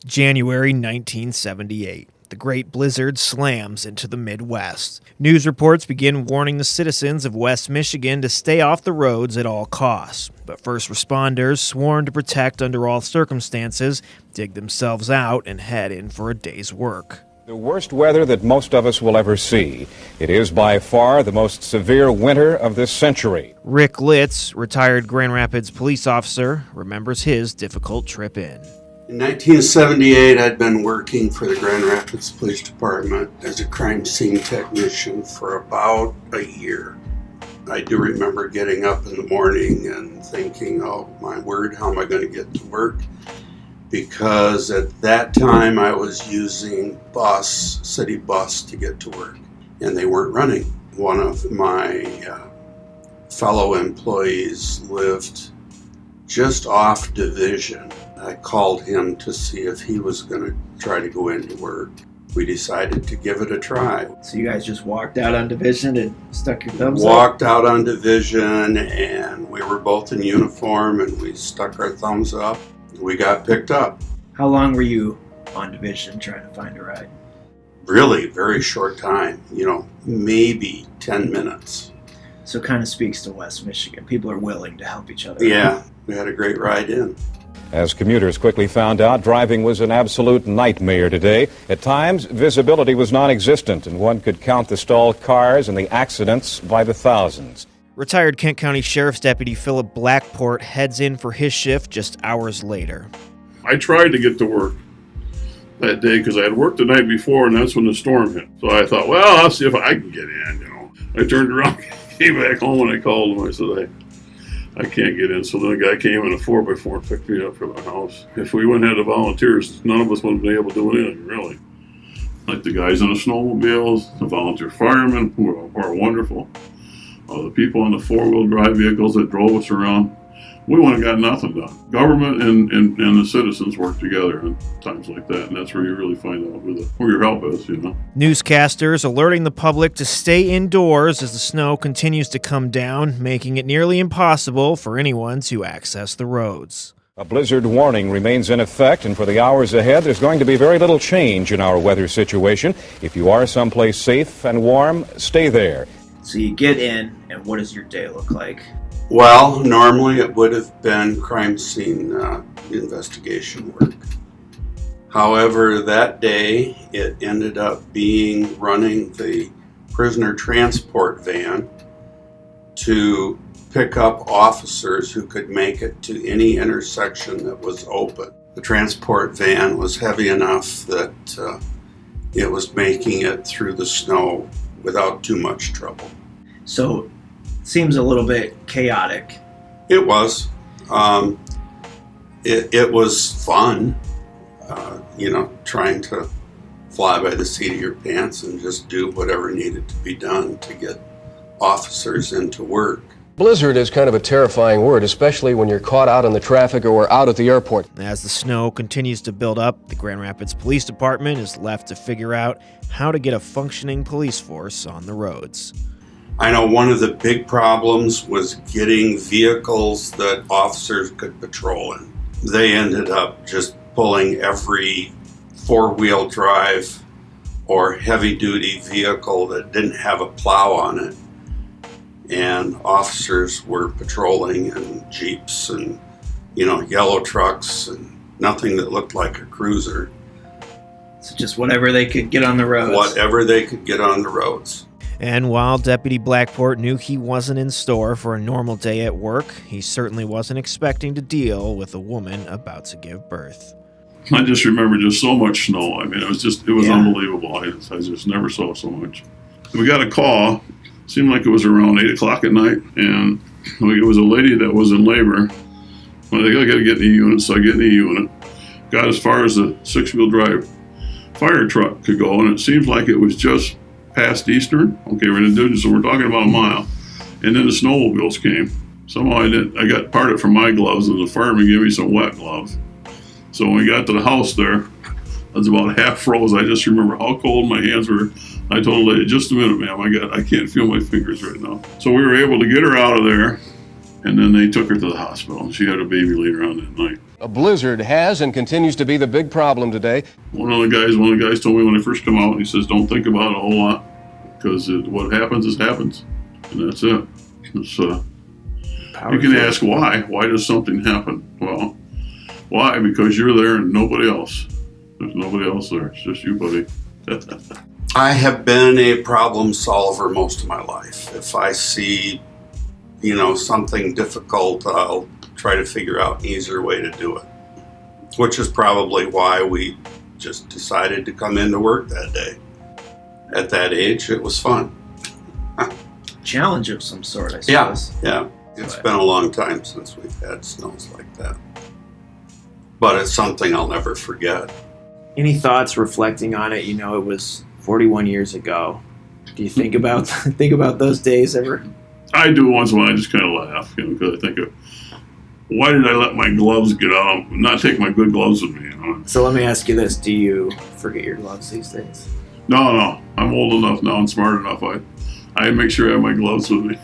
January 1978. The Great Blizzard slams into the Midwest. News reports begin warning the citizens of West Michigan to stay off the roads at all costs. But first responders, sworn to protect under all circumstances, dig themselves out and head in for a day's work. The worst weather that most of us will ever see. It is by far the most severe winter of this century. Rick Litz, retired Grand Rapids police officer, remembers his difficult trip in. In 1978, I'd been working for the Grand Rapids Police Department as a crime scene technician for about a year. I do remember getting up in the morning and thinking, oh my word, how am I going to get to work? Because at that time I was using city bus to get to work, and they weren't running. One of my fellow employees lived just off Division. I called him to see if he was going to try to go into work. We decided to give it a try. So you guys just walked out on Division and stuck your thumbs up? Walked out on Division, and we were both in uniform, and we stuck our thumbs up. We got picked up. How long were you on Division trying to find a ride? Really, very short time. Maybe 10 minutes. So it kind of speaks to West Michigan. People are willing to help each other. Yeah, we had a great ride in. As commuters quickly found out, driving was an absolute nightmare today. At times, visibility was non-existent, and one could count the stalled cars and the accidents by the thousands. Retired Kent County Sheriff's Deputy Philip Blackport heads in for his shift just hours later. I tried to get to work that day because I had worked the night before, and that's when the storm hit. So I thought, well, I'll see if I can get in, I turned around, came back home, and I called him. I said, I can't get in. So then the guy came in a 4x4 and picked me up from the house. If we wouldn't have the volunteers, none of us would have been able to do anything, really. Like the guys in the snowmobiles, the volunteer firemen, who are wonderful. The people on the four-wheel drive vehicles that drove us around, we wouldn't have got nothing done. Government and the citizens work together in times like that, and that's where you really find out where your help is, Newscasters alerting the public to stay indoors as the snow continues to come down, making it nearly impossible for anyone to access the roads. A blizzard warning remains in effect, and for the hours ahead, there's going to be very little change in our weather situation. If you are someplace safe and warm, stay there. So you get in, and what does your day look like? Well, normally it would have been crime scene investigation work. However, that day it ended up being running the prisoner transport van to pick up officers who could make it to any intersection that was open. The transport van was heavy enough that it was making it through the snow without too much trouble. So it seems a little bit chaotic. It was. It was fun, trying to fly by the seat of your pants and just do whatever needed to be done to get officers into work. Blizzard is kind of a terrifying word, especially when you're caught out in the traffic or out at the airport. As the snow continues to build up, the Grand Rapids Police Department is left to figure out how to get a functioning police force on the roads. I know one of the big problems was getting vehicles that officers could patrol in. They ended up just pulling every four-wheel drive or heavy-duty vehicle that didn't have a plow on it. And officers were patrolling in Jeeps and, yellow trucks and nothing that looked like a cruiser. So just whatever they could get on the roads. Whatever they could get on the roads. And while Deputy Blackport knew he wasn't in store for a normal day at work, he certainly wasn't expecting to deal with a woman about to give birth. I just remember just so much snow. It was unbelievable. I just never saw so much. We got a call. Seemed like it was around 8 o'clock at night, and it was a lady that was in labor. Well, they got to get in the unit, so I get in the unit. Got as far as the six-wheel drive fire truck could go, and it seems like it was just past Eastern. Okay, we're in the digits, so we're talking about a mile. And then the snowmobiles came. Somehow I got parted from my gloves, and the fireman gave me some wet gloves. So when we got to the house there, I was about half froze. I just remember how cold my hands were. I told the lady, just a minute, ma'am, I can't feel my fingers right now. So we were able to get her out of there, and then they took her to the hospital. She had a baby later on that night. A blizzard has and continues to be the big problem today. One of the guys told me when I first come out, he says, don't think about it a whole lot, because what happens is happens, and that's it. It's, you can ask why. Why does something happen? Well, why? Because you're there and nobody else. There's nobody else there. It's just you, buddy. I have been a problem solver most of my life. If I see, something difficult, I'll try to figure out an easier way to do it, which is probably why we just decided to come into work that day. At that age, it was fun. Challenge of some sort, I suppose. Yeah. It's been a long time since we've had snows like that. But it's something I'll never forget. Any thoughts reflecting on it? It was 41 years ago. Do you think about those days ever? I do once in a while. I just kind of laugh, because I think of, why did I let my gloves get out? Not take my good gloves with me, So let me ask you this: do you forget your gloves these days? No. I'm old enough now and smart enough. I make sure I have my gloves with me.